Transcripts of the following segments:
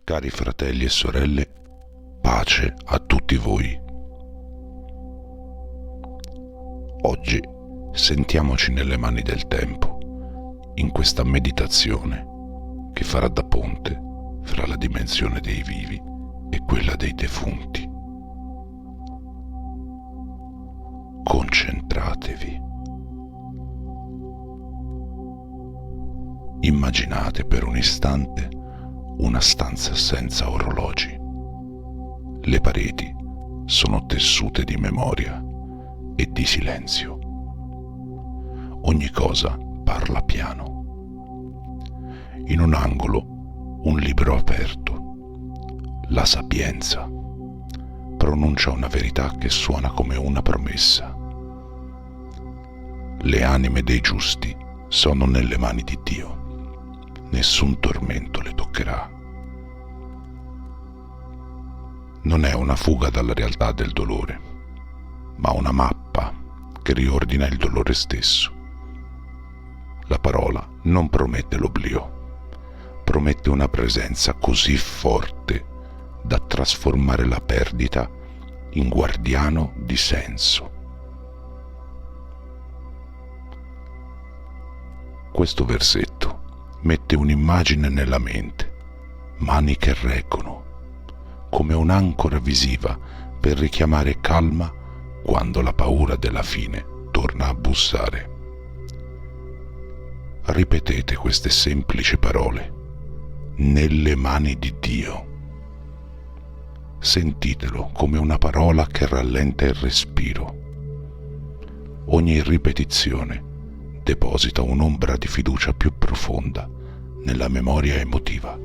Cari fratelli e sorelle, pace a tutti voi. Oggi sentiamoci nelle mani del tempo, in questa meditazione che farà da ponte fra la dimensione dei vivi e quella dei defunti. Concentratevi. Immaginate per un istante una stanza senza orologi. Le pareti sono tessute di memoria e di silenzio. Ogni cosa parla piano. In un angolo un libro aperto. La sapienza pronuncia una verità che suona come una promessa. Le anime dei giusti sono nelle mani di Dio. Nessun tormento le toccherà. Non è una fuga dalla realtà del dolore, ma una mappa che riordina il dolore stesso. La parola non promette l'oblio, promette una presenza così forte da trasformare la perdita in guardiano di senso. Questo versetto mette un'immagine nella mente, mani che reggono, come un'ancora visiva per richiamare calma quando la paura della fine torna a bussare. Ripetete queste semplici parole, nelle mani di Dio. Sentitelo come una parola che rallenta il respiro. Ogni ripetizione deposita un'ombra di fiducia più profonda nella memoria emotiva.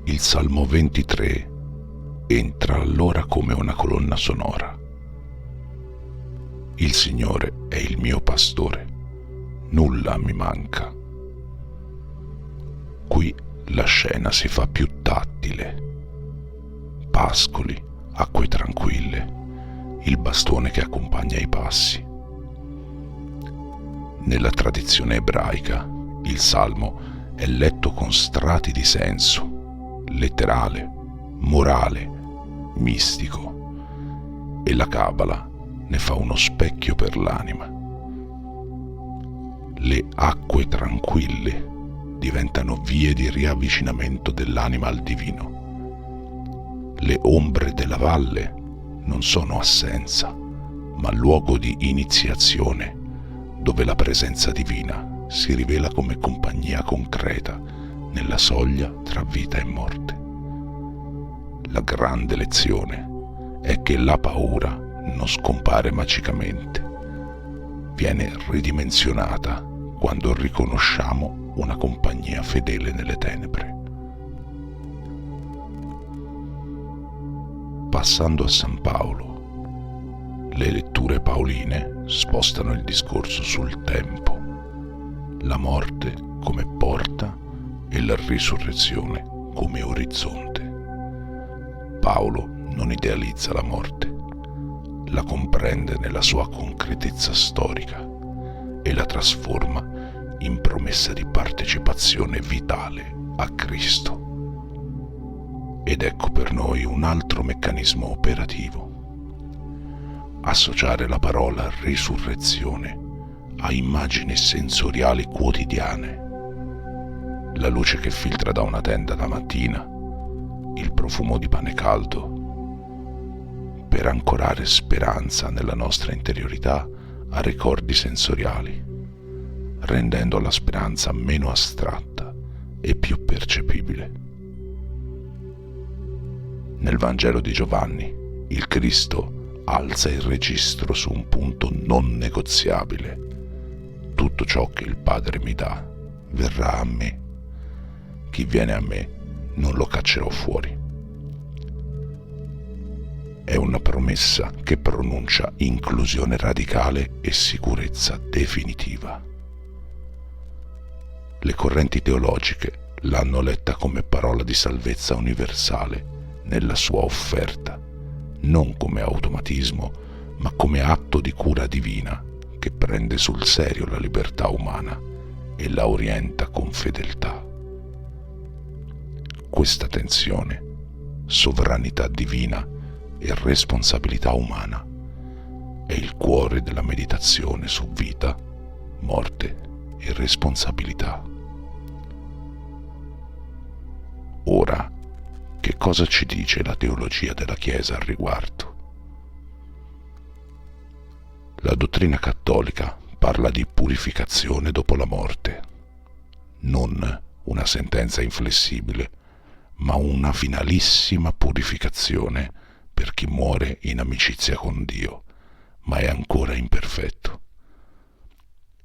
Il Salmo 23 entra allora come una colonna sonora. Il Signore è il mio pastore, nulla mi manca. Qui la scena si fa più tattile. Pascoli, acque tranquille, il bastone che accompagna i passi. Nella tradizione ebraica, il Salmo è letto con strati di senso, letterale, morale, mistico, e la Cabala ne fa uno specchio per l'anima. Le acque tranquille diventano vie di riavvicinamento dell'anima al divino. Le ombre della valle non sono assenza, ma luogo di iniziazione, dove la presenza divina si rivela come compagnia concreta nella soglia tra vita e morte. La grande lezione è che la paura non scompare magicamente, viene ridimensionata quando riconosciamo una compagnia fedele nelle tenebre. Passando a San Paolo, le letture paoline spostano il discorso sul tempo, la morte come porta e la risurrezione come orizzonte. Paolo non idealizza la morte, la comprende nella sua concretezza storica e la trasforma in promessa di partecipazione vitale a Cristo. Ed ecco per noi un altro meccanismo operativo: associare la parola risurrezione a immagini sensoriali quotidiane. La luce che filtra da una tenda la mattina, il profumo di pane caldo, per ancorare speranza nella nostra interiorità a ricordi sensoriali, rendendo la speranza meno astratta e più percepibile. Nel Vangelo di Giovanni, il Cristo alza il registro su un punto non negoziabile. Tutto ciò che il Padre mi dà verrà a me. Chi viene a me non lo caccerò fuori. È una promessa che pronuncia inclusione radicale e sicurezza definitiva. Le correnti teologiche l'hanno letta come parola di salvezza universale nella sua offerta, non come automatismo, ma come atto di cura divina che prende sul serio la libertà umana e la orienta con fedeltà. Questa tensione, sovranità divina e responsabilità umana, è il cuore della meditazione su vita, morte e responsabilità. Ora, che cosa ci dice la teologia della Chiesa al riguardo? La dottrina cattolica parla di purificazione dopo la morte, non una sentenza inflessibile, ma una finalissima purificazione per chi muore in amicizia con Dio, ma è ancora imperfetto.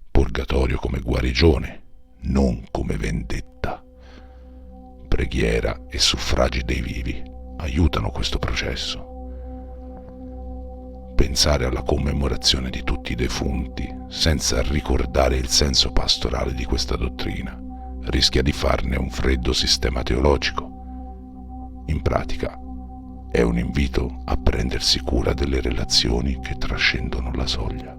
Purgatorio come guarigione, non come vendetta. Preghiera e suffragi dei vivi aiutano questo processo. Pensare alla commemorazione di tutti i defunti senza ricordare il senso pastorale di questa dottrina rischia di farne un freddo sistema teologico. In pratica è un invito a prendersi cura delle relazioni che trascendono la soglia.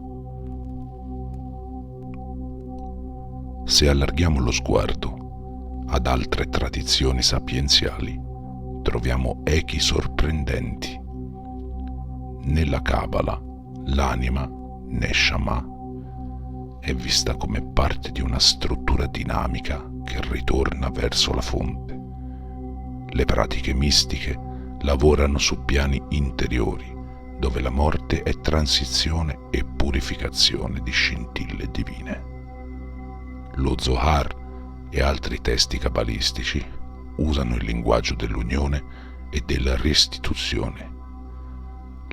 Se allarghiamo lo sguardo ad altre tradizioni sapienziali, troviamo echi sorprendenti. Nella Kabbalah, l'anima, Neshama, è vista come parte di una struttura dinamica che ritorna verso la fonte. Le pratiche mistiche lavorano su piani interiori, dove la morte è transizione e purificazione di scintille divine. Lo Zohar e altri testi cabalistici usano il linguaggio dell'unione e della restituzione.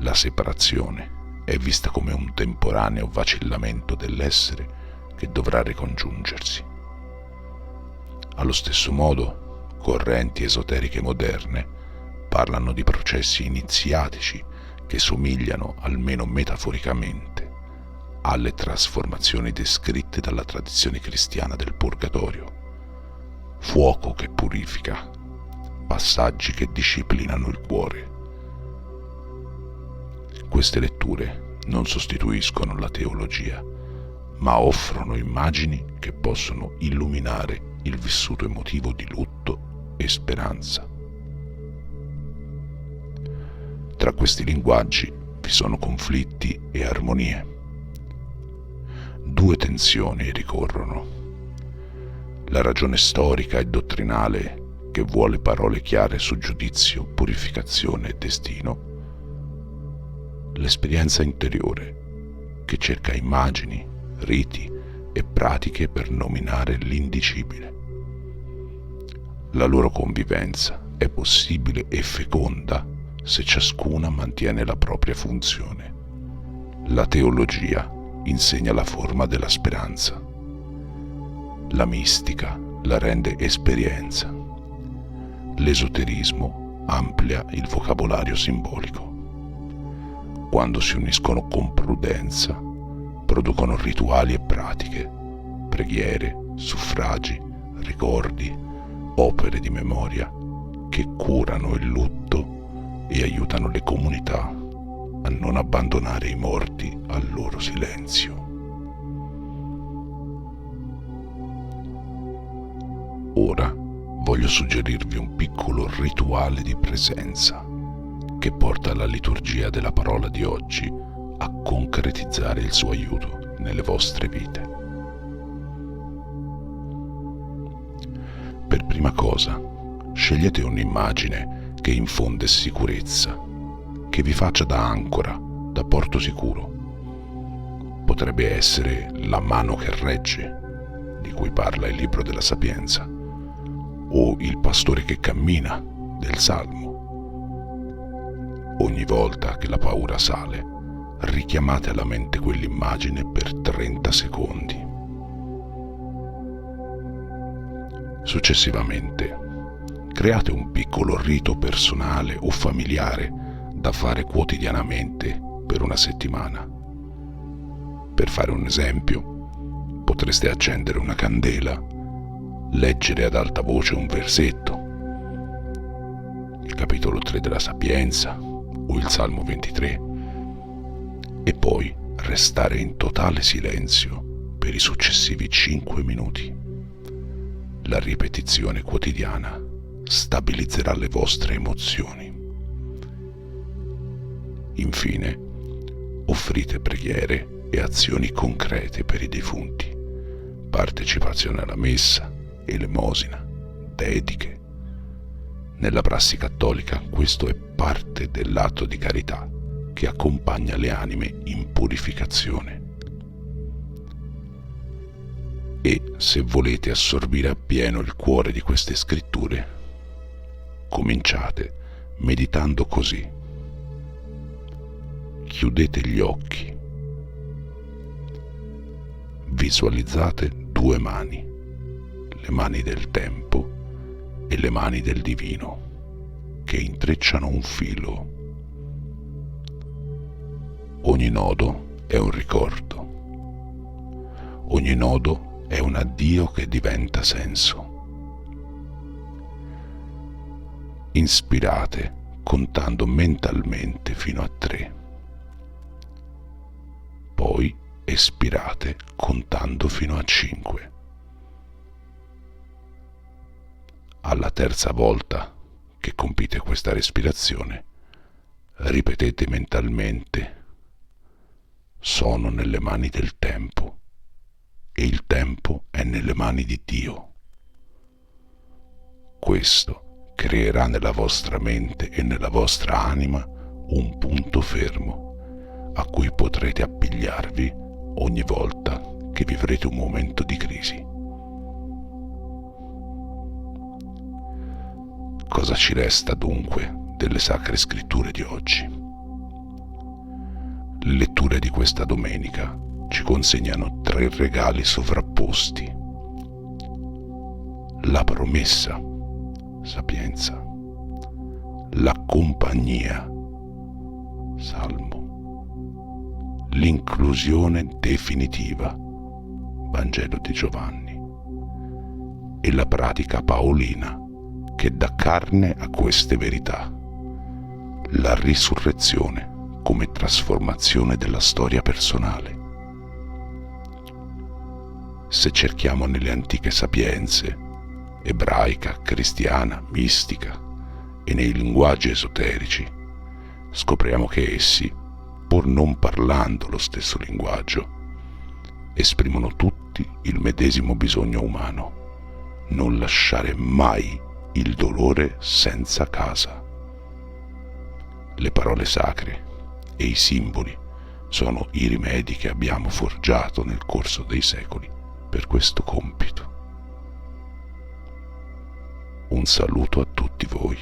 La separazione è vista come un temporaneo vacillamento dell'essere che dovrà ricongiungersi. Allo stesso modo, correnti esoteriche moderne parlano di processi iniziatici che somigliano, almeno metaforicamente, alle trasformazioni descritte dalla tradizione cristiana del purgatorio. Fuoco che purifica, passaggi che disciplinano il cuore. Queste letture non sostituiscono la teologia, ma offrono immagini che possono illuminare il vissuto emotivo di lutto e speranza. Tra questi linguaggi vi sono conflitti e armonie. Due tensioni ricorrono: la ragione storica e dottrinale che vuole parole chiare su giudizio, purificazione e destino, l'esperienza interiore che cerca immagini, riti e pratiche per nominare l'indicibile. La loro convivenza è possibile e feconda se ciascuna mantiene la propria funzione. La teologia insegna la forma della speranza. La mistica la rende esperienza. L'esoterismo amplia il vocabolario simbolico. Quando si uniscono con prudenza, producono rituali e pratiche, preghiere, suffragi, ricordi, opere di memoria che curano il lutto e aiutano le comunità a non abbandonare i morti al loro silenzio. Ora voglio suggerirvi un piccolo rituale di presenza che porta la liturgia della parola di oggi a concretizzare il suo aiuto nelle vostre vite. Per prima cosa, scegliete un'immagine che infonde sicurezza, che vi faccia da ancora, da porto sicuro. Potrebbe essere la mano che regge, di cui parla il libro della Sapienza, o il pastore che cammina, del Salmo. Ogni volta che la paura sale, richiamate alla mente quell'immagine per 30 secondi. Successivamente, create un piccolo rito personale o familiare da fare quotidianamente per una settimana. Per fare un esempio, potreste accendere una candela, leggere ad alta voce un versetto, il capitolo 3 della Sapienza o il Salmo 23, e poi restare in totale silenzio per i successivi 5 minuti. La ripetizione quotidiana stabilizzerà le vostre emozioni. Infine, offrite preghiere e azioni concrete per i defunti, partecipazione alla messa, elemosina, dediche. Nella prassi cattolica questo è parte dell'atto di carità che accompagna le anime in purificazione. E se volete assorbire appieno il cuore di queste scritture, cominciate meditando così. Chiudete gli occhi. Visualizzate 2 mani, le mani del tempo e le mani del divino, che intrecciano un filo. Ogni nodo è un ricordo. Ogni nodo è un addio che diventa senso. Inspirate contando mentalmente fino a 3. Poi espirate contando fino a 5. Alla terza volta che compite questa respirazione, ripetete mentalmente: sono nelle mani del tempo e il tempo è nelle mani di Dio. Questo creerà nella vostra mente e nella vostra anima un punto fermo a cui potrete appigliarvi ogni volta che vivrete un momento di crisi. Cosa ci resta dunque delle Sacre Scritture di oggi? Le letture di questa domenica ci consegnano 3 regali sovrapposti: la promessa, sapienza; la compagnia, salmo; l'inclusione definitiva, Vangelo di Giovanni; e la pratica paolina che dà carne a queste verità: la risurrezione come trasformazione della storia personale. Se cerchiamo nelle antiche sapienze, ebraica, cristiana, mistica, e nei linguaggi esoterici, scopriamo che essi, pur non parlando lo stesso linguaggio, esprimono tutti il medesimo bisogno umano: non lasciare mai il dolore senza casa. Le parole sacre e i simboli sono i rimedi che abbiamo forgiato nel corso dei secoli per questo compito. Un saluto a tutti voi.